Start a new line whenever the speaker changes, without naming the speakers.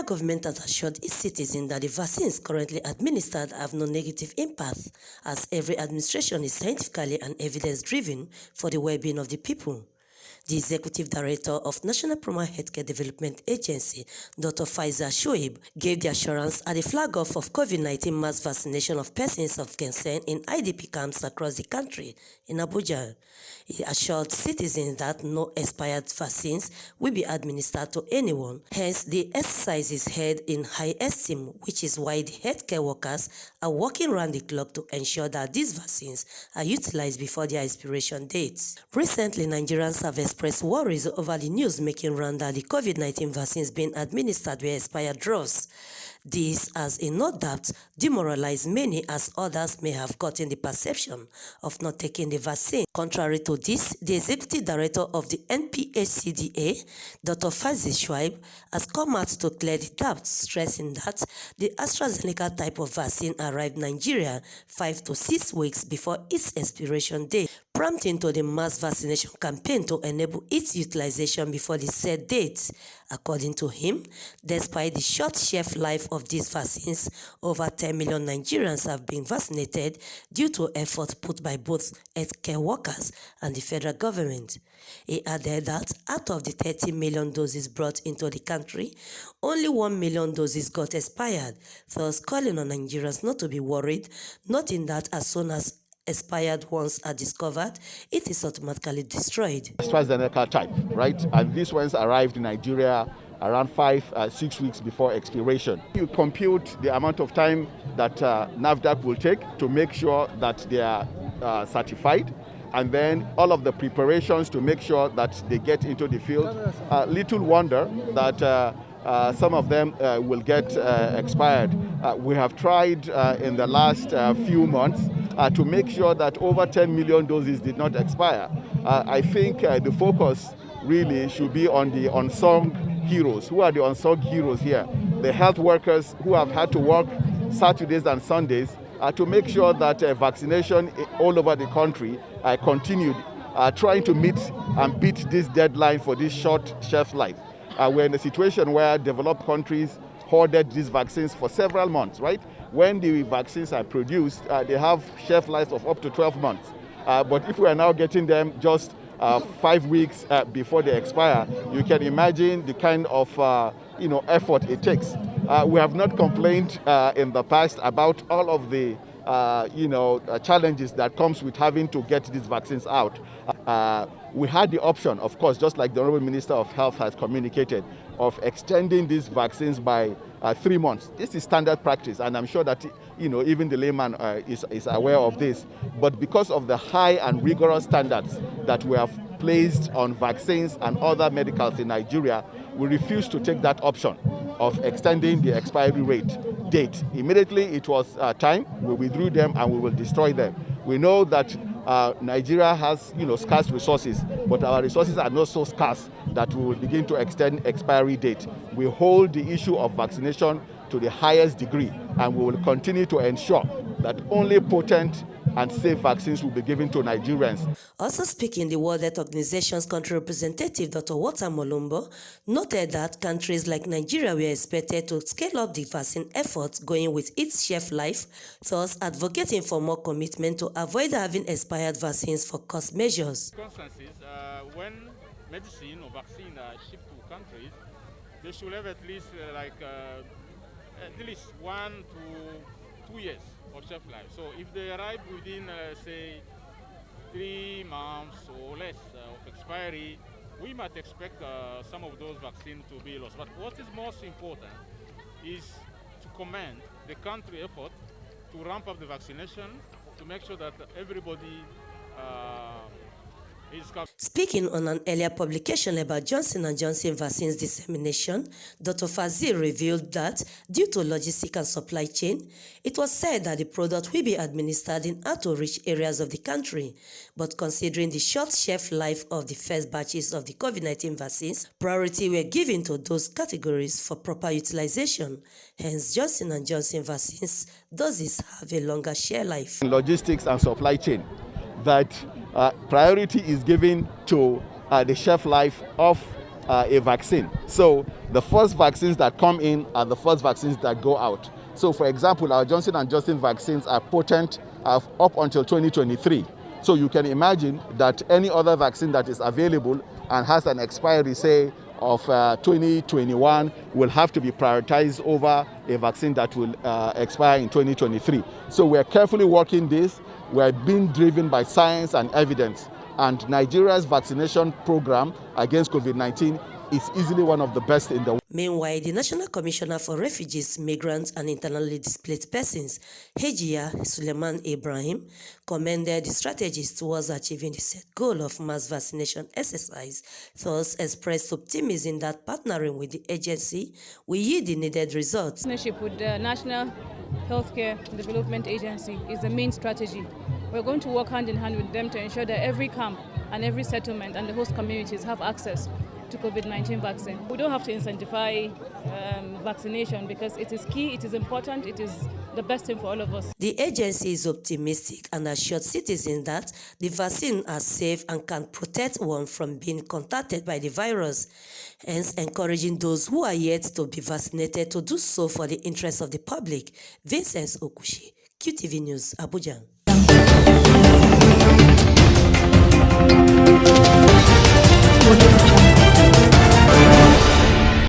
government has assured its citizens that the vaccines currently administered have no negative impact, as every administration is scientifically and evidence-driven for the well-being of the people. The Executive Director of National Primary Healthcare Development Agency, Dr. Faisal Shoaib, gave the assurance at the flag-off of COVID-19 mass vaccination of persons of concern in IDP camps across the country in Abuja. He assured citizens that no expired vaccines will be administered to anyone. Hence, the exercise is held in high esteem, which is why the healthcare workers are working round the clock to ensure that these vaccines are utilized before their expiration dates. Recently, Nigerians have expressed worries over the news making round that the COVID-19 vaccines being administered were expired drugs. This has in no doubt demoralized many, as others may have gotten the perception of not taking the vaccine. Contrary to this, the Executive Director of the NPHCDA, Dr. Faisal Shoaib, has come out to clear the doubts, stressing that the AstraZeneca type of vaccine arrived in Nigeria 5 to 6 weeks before its expiration date, prompting to the mass vaccination campaign to enable its utilization before the set date. According to him, despite the short shelf life of these vaccines, over 10 million Nigerians have been vaccinated due to efforts put by both healthcare workers and the federal government. He added that out of the 30 million doses brought into the country, only 1 million doses got expired, thus calling on Nigerians not to be worried, noting that as soon as expired ones are discovered, it is automatically destroyed.
AstraZeneca type, right? And these ones arrived in Nigeria around 5-6 weeks before expiration. You compute the amount of time that NAFDAC will take to make sure that they are certified, and then all of the preparations to make sure that they get into the field. Little wonder that some of them will get expired. We have tried in the last few months to make sure that over 10 million doses did not expire. I think the focus really should be on the unsung heroes. Who are the unsung heroes here? The health workers who have had to work Saturdays and Sundays to make sure that vaccination all over the country continued, trying to meet and beat this deadline for this short shelf life. We're in a situation where developed countries hoarded these vaccines for several months, right? When the vaccines are produced, they have shelf life of up to 12 months. But if we are now getting them just 5 weeks before they expire, you can imagine the kind of effort it takes. We have not complained in the past about all of the challenges that comes with having to get these vaccines out. We had the option, of course, just like the Honorable Minister of Health has communicated, of extending these vaccines by 3 months. This is standard practice, and I'm sure that even the layman is aware of this. But because of the high and rigorous standards that we have placed on vaccines and other medicals in Nigeria, we refuse to take that option of extending the expiry date. Immediately it was time, we withdrew them and we will destroy them. We know that Nigeria has scarce resources, but our resources are not so scarce that we will begin to extend expiry date. We hold the issue of vaccination to the highest degree, and we will continue to ensure that only potent and safe vaccines will be given to Nigerians.
Also speaking, the World Health Organization's country representative, Dr. Walter Molumbo, noted that countries like Nigeria were expected to scale up the vaccine efforts going with its shelf life, thus advocating for more commitment to avoid having expired vaccines for cost measures.
When medicine or vaccine are shipped to countries, they should have at least 1 to 2 years of shelf life. So if they arrive within, say, 3 months or less of expiry, we might expect some of those vaccines to be lost. But what is most important is to commend the country effort to ramp up the vaccination, to make sure that everybody is covered.
Speaking on an earlier publication about Johnson & Johnson vaccines dissemination, Dr. Fazil revealed that due to logistic and supply chain, it was said that the product will be administered in out-of-reach areas of the country. But considering the short shelf life of the first batches of the COVID-19 vaccines, priority were given to those categories for proper utilization. Hence, Johnson & Johnson vaccines doses have a longer shelf life.
Logistics and supply chain, that priority is given to the shelf life of a vaccine. So the first vaccines that come in are the first vaccines that go out. So for example, our Johnson & Johnson vaccines are potent up until 2023. So you can imagine that any other vaccine that is available and has an expiry, say, of 2021 will have to be prioritized over a vaccine that will expire in 2023. So we're carefully working this. We're being driven by science and evidence. And Nigeria's vaccination program against COVID-19 is easily one of the best in the world.
Meanwhile, the National Commissioner for Refugees, Migrants and Internally Displaced Persons, Hajiya Suleiman Ibrahim, commended the strategies towards achieving the set goal of mass vaccination exercise, thus expressed optimism that partnering with the agency will yield the needed results.
Partnership with the National Healthcare Development Agency is the main strategy. We're going to work hand in hand with them to ensure that every camp and every settlement and the host communities have access to COVID-19 vaccine. We don't have to incentivize vaccination because it is key, it is important, it is the best thing for all of us.
The agency is optimistic and assured citizens that the vaccine are safe and can protect one from being contacted by the virus, hence encouraging those who are yet to be vaccinated to do so for the interest of the public. Vincent Okushi, QTV News, Abuja.
What